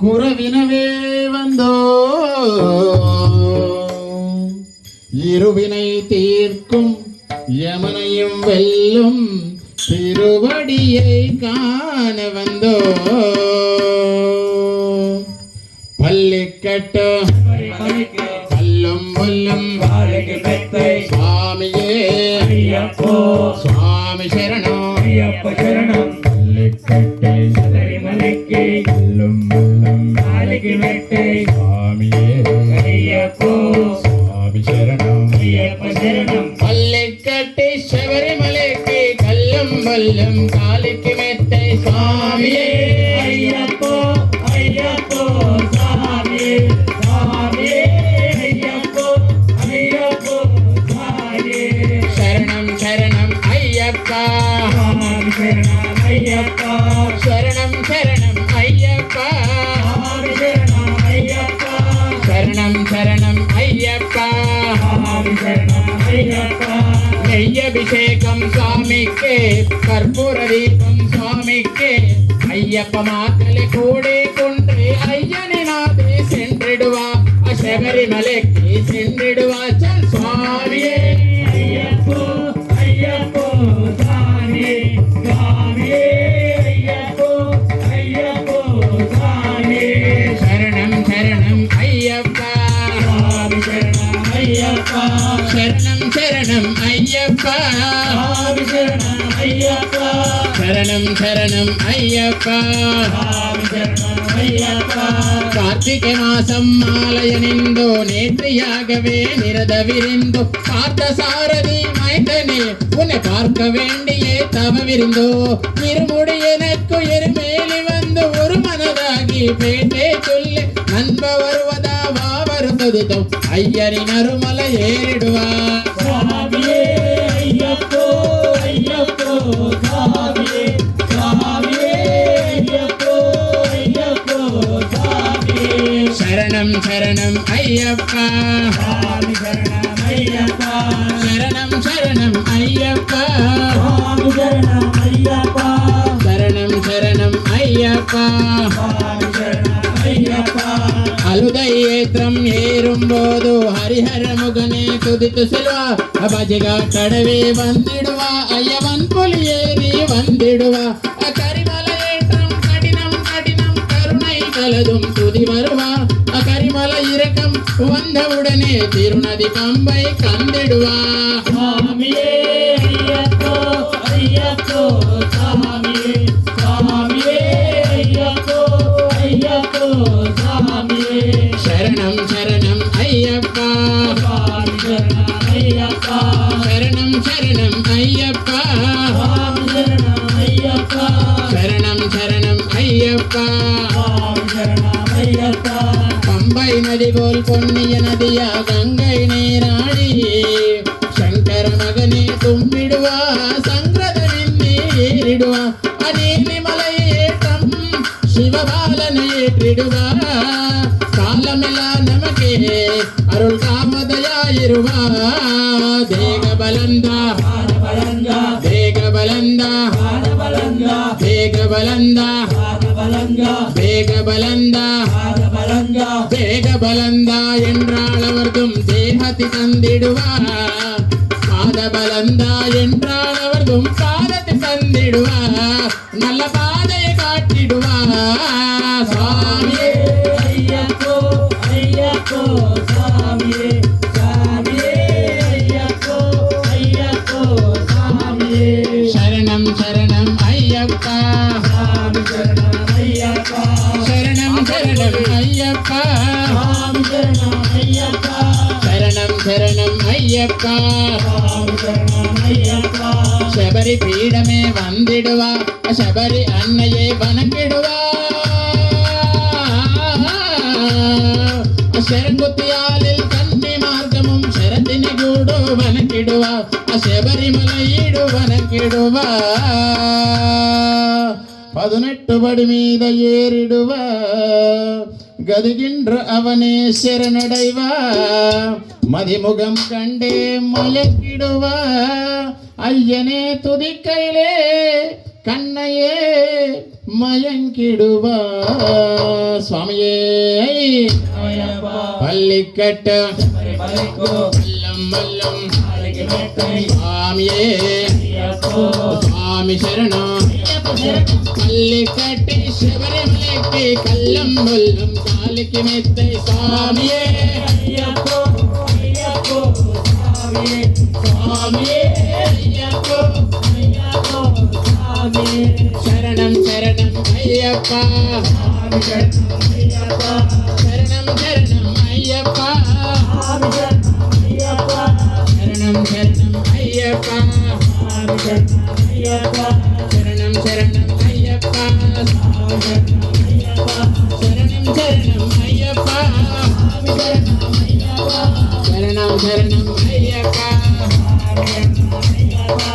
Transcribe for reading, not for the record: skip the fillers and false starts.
குருவினவே வந்தோ இருவினை தீர்க்கும் யமனையும் வெல்லும் திருவடியை காண வந்தோ பள்ளிக்கட்டு கல்லும் முல்லும் சுவாமியே சுவாமி சரணம் சரணம் பள்ளிக்கட்டு மலைக்கு கல்லும் முல்லும் நாளைக்கு வெட்டை சுவாமியே ஐயப்போ சுவாமி சரணம் சரணம் பள்ளிக்கட்டு சபரிமலைக்கு கல்லும் முல்லும் காலிக்கு மெத்தை சுவாமியே ஐயப்போ ஐயப்போ சாமியே சாமியே ஐயப்போ ஐயப்போ சாமியே சரணம் சரணம் ஐயப்பா சாமி சரணம் ஐயப்பா சரணம் சரணம் ஐயப்பா சாமி சரணம் ஐயப்பா சரணம் சரணம் ஐயப்பா சாமி சரணம் ஐயப்பா நெய்யபிஷேகம் சுவாமிக்கு கற்பூர தீபம் சுவாமிக்கு ஐயப்ப மாத்தலை கூடி கொண்டு ஐயனினாதே சென்றிடுவா சபரிமலைக்கு சென்றிடுவா சொல் சுவாமியே ஐயப்போ ஐயப்போ சாமியே சாமியே ஐயப்போ ஐயப்போ சாமியே சரணம் சரணம் ஐயப்பா சாமி சரணம் ஐயப்பா சரணம் சரணம் ஐயப்பா சாமி சரணம் ஐயப்பா சரணம் சரணம் ஐயப்பா சாமி சரணம் ஐயப்பா கார்த்திகை மாசம் மாலையணிந்தோ நேற்றையாகவே நிரதவிரிந்தோ பார்த்த சாரதி மைந்தனே உன்னை பார்க்க வேண்டியே தவவிருந்தோ இருமுடி எனக்கு எருமேலி வந்து ஒரு மனதாகி பேட்டே சொல்லு நண்ப வருவதா வா வருத்ததுதோ ஐயரின் அருமலை ஏறிடுவா சாமியே ஐயப்போ ஐயப்போ சாமியே சாமியே ஐயப்போ ஐயப்போ சாமியே சரணம் சரணம் ஐயப்பா சாமி சரணம் ஐயப்பா சரணம் சரணம் ஐயப்பா சாமி சரணம் ஐயப்பா சரணம் சரணம் ஐயப்பா சாமி சரணம் ஐயப்பா அலுதை ஏற்றம் ஏறும்போது ஹரிஹர முகனே துதித்து செல்வா அபஜிகா கடவே வந்திடுவா ஐயவன் புலி ஏறி வந்திடுவா கரிமல ஏற்றம் கடினம் கடினம் கருணை கலதும் துதி வருவா கரிமல இறக்கம் வந்தவுடனே திருநதி பம்பை கந்திடுவா சாமியே ஐயப்போ ஐயப்போ சாமியே சாமியே ஐயப்போ ஐயப்போ சாமியே சரணம் சரணம் ஐயப்பா சாமி சரணம் ஐயப்பா சரணம் சரணம் ஐயப்பா சாமி சரணம் ஐயப்பா சரணம் சரணம் ஐயப்பா சாமி சரணம் ஐயப்பா பம்பை நதி போல் பொன்னிய நதியா கங்கை நீராடி சங்கர மகனே தும்பிடுவா சங்கரதனின் ஏறிடுவா அநீலி மலை ஏற்றம் சிவபாலனை ஏற்றிடுவா காலமெல்லாம் நமக்கே அருள் காமதையாயிருவா தேக பலந்தா பலங்கா தேக பலந்தா பலங்கா தேக பலந்தா பலங்கா தேக பலந்தா பலங்கா தேக பலந்தா என்றால் அவர்தும் தேகத்தை தந்திடுவா பாத பலந்தா என்றால் அவர்தும் பாதத்தை தந்திடுவா நல்ல பாதையை காட்டிடுவா சுவாமியே ஐயப்போ ஐயப்போ சாமியே சாமியே ஐயப்போ ஐயப்போ சாமியே சரணம் சரணம் ஐயப்பா சாமி சரணம் ஐயப்பா சரணம் சரணம் ஐயப்பா சாமி சரணம் ஐயப்பா சரணம் சரணம் ஐயப்பா சாமி சரணம் ஐயப்பா சபரி பீடமே வந்திடுவா சபரி அன்னையே வணங்கிடுவா ಶರಕುತಿಯಾಲಿಲ್ ಕನ್ನಿ ಮಾರ್ಗಮುಂ ಶರತಿನಿ ಗೂಡು ವನಕಿಡುವ ಶಬರಿಮಲೈಡು ವನಕಿಡುವ 18 படி மீத ஏறிடுவ கதுகின்ற அவனே சரணடைவா மதிமுகம் கண்டே முயக்கிடுவா ஐயனே துதிக்கையிலே கண்ணையே மயங்கிடுவா சுவாமியே ஐயப்பா பள்ளிக்கட்ட பலிக்கோ மல்லம் மல்லம் நாளைக்கு மெத்தை சுவாமியே ஐயப்போ சுவாமி சரணம் ஐயப்ப சரணம் பள்ளிக்கட்டி శబరిమలకి కల్లం ముల్లం కాలికి మెత్తై స్వామియే ஐயப்போ ஐயப்போ சாமியே స్వామియే అయ్యప్పో ஐயப்போ சாமியே శరణం శరణం అయ్యప్ప சாமி சரணம் ஐயப்பா శరణం శరణం అయ్యప్ప சாமி சரணம் ஐயப்பா శరణం శరణం అయ్యప్ప சாமி சரணம் ஐயப்பா శరణం శరణం అయ్యప్ప சாமி சரணம் ஐயப்பா శరణం శరణం అయ్యప్ప சாமி சரணம் ஐயப்பா శరణం శరణం అయ్యప్ప சாமி சரணம் ஐயப்பா